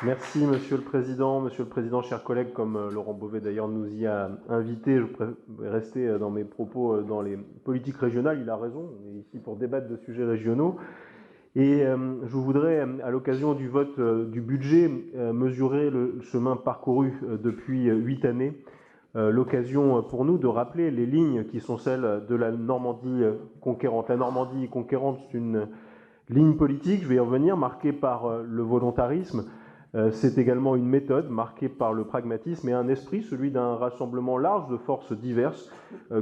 Merci Monsieur le Président, chers collègues, comme Laurent Beauvais d'ailleurs nous y a invités, je vais rester dans mes propos dans les politiques régionales, il a raison, on est ici pour débattre de sujets régionaux. Et je voudrais, à l'occasion du vote du budget, mesurer le chemin parcouru depuis 8 années, l'occasion pour nous de rappeler les lignes qui sont celles de la Normandie conquérante. La Normandie conquérante, c'est une ligne politique, je vais y revenir, marquée par le volontarisme. C'est également une méthode marquée par le pragmatisme et un esprit, celui d'un rassemblement large de forces diverses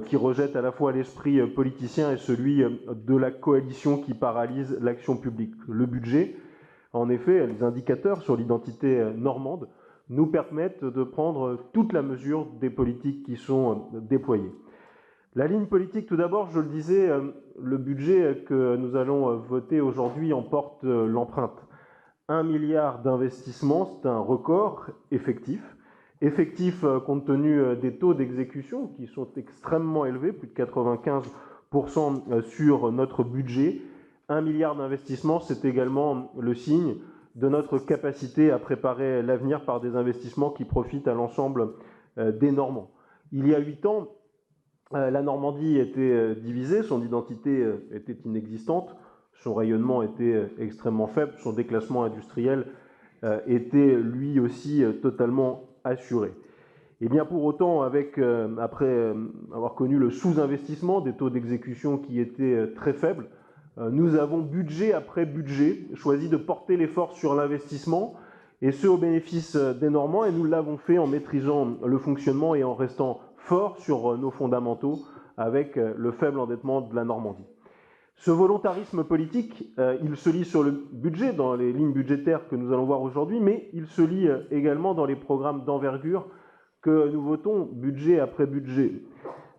qui rejette à la fois l'esprit politicien et celui de la coalition qui paralyse l'action publique. Le budget, en effet, les indicateurs sur l'identité normande nous permettent de prendre toute la mesure des politiques qui sont déployées. La ligne politique, tout d'abord, je le disais, le budget que nous allons voter aujourd'hui en porte l'empreinte. 1 milliard d'investissements, c'est un record effectif. Effectif compte tenu des taux d'exécution qui sont extrêmement élevés, plus de 95% sur notre budget. 1 milliard d'investissements, c'est également le signe de notre capacité à préparer l'avenir par des investissements qui profitent à l'ensemble des Normands. Il y a 8 ans, la Normandie était divisée, son identité était inexistante. Son rayonnement était extrêmement faible, son déclassement industriel était lui aussi totalement assuré. Et bien pour autant, après avoir connu le sous-investissement, des taux d'exécution qui étaient très faibles, nous avons budget après budget choisi de porter l'effort sur l'investissement, et ce au bénéfice des Normands, et nous l'avons fait en maîtrisant le fonctionnement et en restant fort sur nos fondamentaux avec le faible endettement de la Normandie. Ce volontarisme politique, il se lit sur le budget, dans les lignes budgétaires que nous allons voir aujourd'hui, mais il se lit également dans les programmes d'envergure que nous votons budget après budget,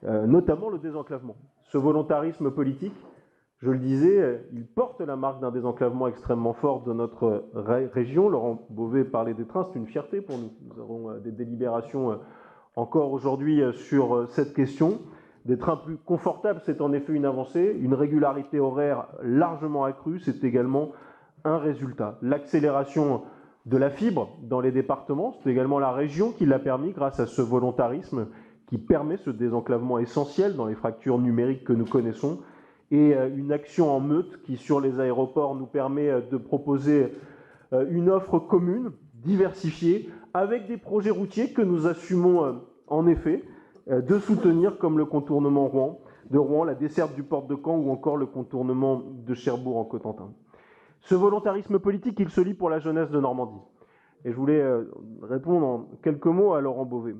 notamment le désenclavement. Ce volontarisme politique, je le disais, il porte la marque d'un désenclavement extrêmement fort de notre région. Laurent Beauvais parlait des trains, c'est une fierté pour nous. Nous avons des délibérations encore aujourd'hui sur cette question. Des trains plus confortables, c'est en effet une avancée. Une régularité horaire largement accrue, c'est également un résultat. L'accélération de la fibre dans les départements, c'est également la région qui l'a permis grâce à ce volontarisme qui permet ce désenclavement essentiel dans les fractures numériques que nous connaissons, et une action en meute qui, sur les aéroports, nous permet de proposer une offre commune, diversifiée, avec des projets routiers que nous assumons en effet de soutenir, comme le contournement de Rouen, la desserte du port de Caen ou encore le contournement de Cherbourg en Cotentin. Ce volontarisme politique, il se lie pour la jeunesse de Normandie. Et je voulais répondre en quelques mots à Laurent Beauvais.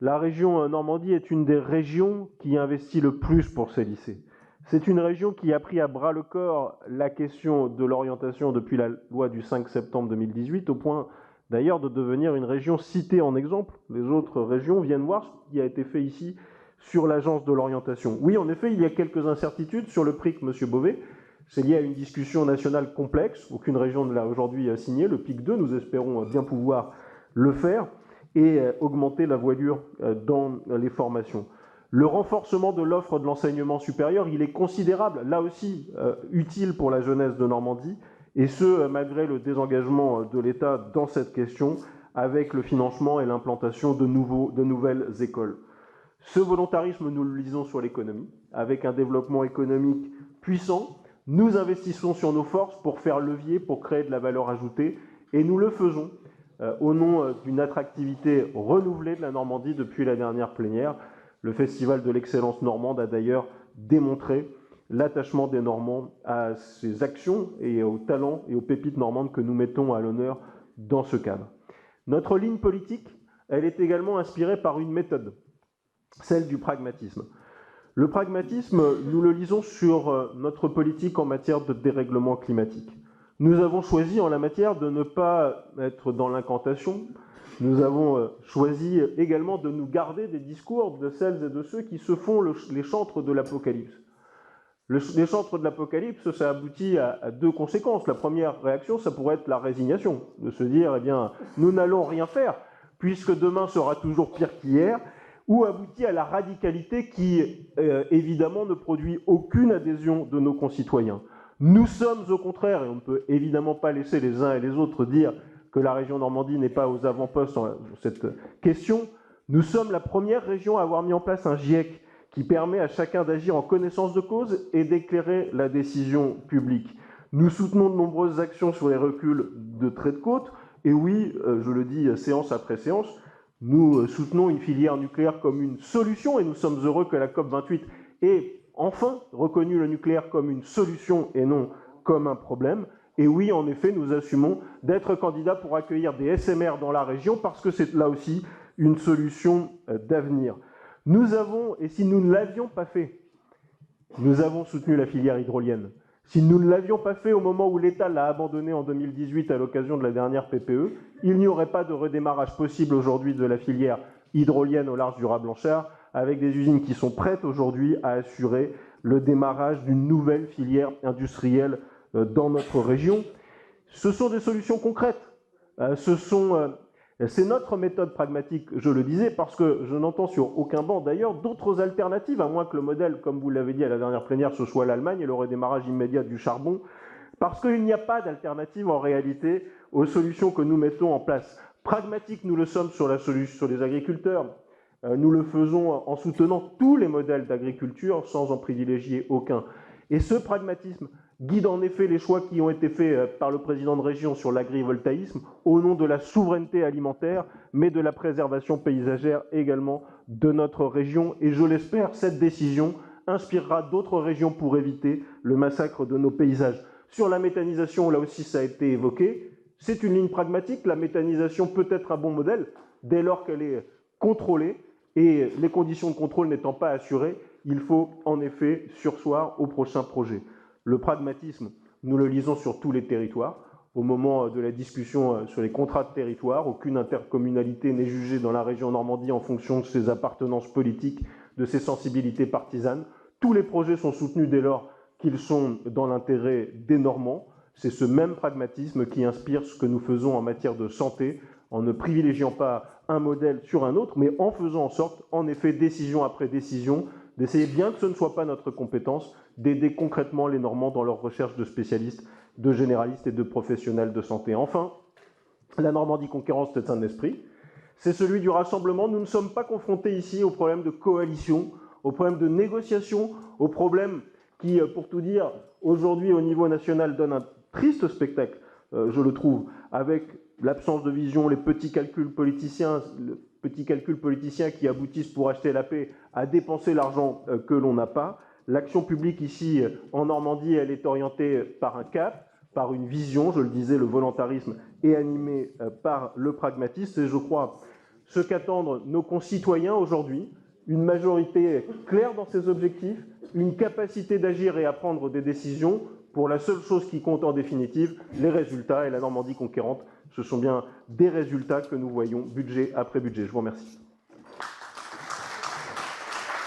La région Normandie est une des régions qui investit le plus pour ses lycées. C'est une région qui a pris à bras le corps la question de l'orientation depuis la loi du 5 septembre 2018, au point d'ailleurs de devenir une région citée en exemple. Les autres régions viennent voir ce qui a été fait ici sur l'agence de l'orientation. Oui, en effet, il y a quelques incertitudes sur le PRIC, M. Beauvais. C'est lié à une discussion nationale complexe. Aucune région ne l'a aujourd'hui signé. Le PIC 2, nous espérons bien pouvoir le faire et augmenter la voilure dans les formations. Le renforcement de l'offre de l'enseignement supérieur, il est considérable, là aussi utile pour la jeunesse de Normandie, et ce, malgré le désengagement de l'État dans cette question, avec le financement et l'implantation de nouvelles écoles. Ce volontarisme, nous le lisons sur l'économie, avec un développement économique puissant. Nous investissons sur nos forces pour faire levier, pour créer de la valeur ajoutée, et nous le faisons au nom d'une attractivité renouvelée de la Normandie depuis la dernière plénière. Le Festival de l'excellence normande a d'ailleurs démontré l'attachement des Normands à ces actions et aux talents et aux pépites normandes que nous mettons à l'honneur dans ce cadre. Notre ligne politique, elle est également inspirée par une méthode, celle du pragmatisme. Le pragmatisme, nous le lisons sur notre politique en matière de dérèglement climatique. Nous avons choisi en la matière de ne pas être dans l'incantation. Nous avons choisi également de nous garder des discours de celles et de ceux qui se font les chantres de l'Apocalypse. Les chantres de l'Apocalypse, ça aboutit à deux conséquences. La première réaction, ça pourrait être la résignation, de se dire, eh bien, nous n'allons rien faire, puisque demain sera toujours pire qu'hier, ou aboutit à la radicalité qui, évidemment, ne produit aucune adhésion de nos concitoyens. Nous sommes au contraire, et on ne peut évidemment pas laisser les uns et les autres dire que la région Normandie n'est pas aux avant-postes dans cette question. Nous sommes la première région à avoir mis en place un GIEC qui permet à chacun d'agir en connaissance de cause et d'éclairer la décision publique. Nous soutenons de nombreuses actions sur les reculs de traits de côte. Et oui, je le dis séance après séance, nous soutenons une filière nucléaire comme une solution et nous sommes heureux que la COP28 ait enfin reconnu le nucléaire comme une solution et non comme un problème. Et oui, en effet, nous assumons d'être candidats pour accueillir des SMR dans la région parce que c'est là aussi une solution d'avenir. Nous avons, et si nous ne l'avions pas fait, nous avons soutenu la filière hydrolienne. Si nous ne l'avions pas fait au moment où l'État l'a abandonné en 2018 à l'occasion de la dernière PPE, il n'y aurait pas de redémarrage possible aujourd'hui de la filière hydrolienne au large du Raz-Blanchard, avec des usines qui sont prêtes aujourd'hui à assurer le démarrage d'une nouvelle filière industrielle dans notre région. Ce sont des solutions concrètes. C'est notre méthode pragmatique, je le disais, parce que je n'entends sur aucun banc d'ailleurs d'autres alternatives, à moins que le modèle, comme vous l'avez dit à la dernière plénière, ce soit l'Allemagne et le redémarrage immédiat du charbon, parce qu'il n'y a pas d'alternative en réalité aux solutions que nous mettons en place. Pragmatique, nous le sommes sur les agriculteurs. Nous le faisons en soutenant tous les modèles d'agriculture sans en privilégier aucun. Et ce pragmatisme guide en effet les choix qui ont été faits par le président de région sur l'agrivoltaïsme au nom de la souveraineté alimentaire, mais de la préservation paysagère également de notre région. Et je l'espère, cette décision inspirera d'autres régions pour éviter le massacre de nos paysages. Sur la méthanisation, là aussi ça a été évoqué, c'est une ligne pragmatique. La méthanisation peut être un bon modèle dès lors qu'elle est contrôlée, et les conditions de contrôle n'étant pas assurées, il faut en effet surseoir au prochain projet. Le pragmatisme, nous le lisons sur tous les territoires. Au moment de la discussion sur les contrats de territoire, aucune intercommunalité n'est jugée dans la région Normandie en fonction de ses appartenances politiques, de ses sensibilités partisanes. Tous les projets sont soutenus dès lors qu'ils sont dans l'intérêt des Normands. C'est ce même pragmatisme qui inspire ce que nous faisons en matière de santé, en ne privilégiant pas un modèle sur un autre, mais en faisant en sorte, en effet, décision après décision, d'essayer bien que ce ne soit pas notre compétence, d'aider concrètement les Normands dans leur recherche de spécialistes, de généralistes et de professionnels de santé. Enfin, la Normandie conquérante, c'est un esprit, c'est celui du rassemblement. Nous ne sommes pas confrontés ici aux problèmes de coalition, aux problèmes de négociation, aux problèmes qui, pour tout dire, aujourd'hui au niveau national donnent un triste spectacle, je le trouve, avec l'absence de vision, les petits calculs politiciens, qui aboutissent pour acheter la paix à dépenser l'argent que l'on n'a pas. L'action publique ici, en Normandie, elle est orientée par un cap, par une vision, je le disais, le volontarisme est animé par le pragmatisme, et je crois ce qu'attendent nos concitoyens aujourd'hui, une majorité claire dans ses objectifs, une capacité d'agir et à prendre des décisions pour la seule chose qui compte en définitive, les résultats. Et la Normandie conquérante, ce sont bien des résultats que nous voyons budget après budget. Je vous remercie.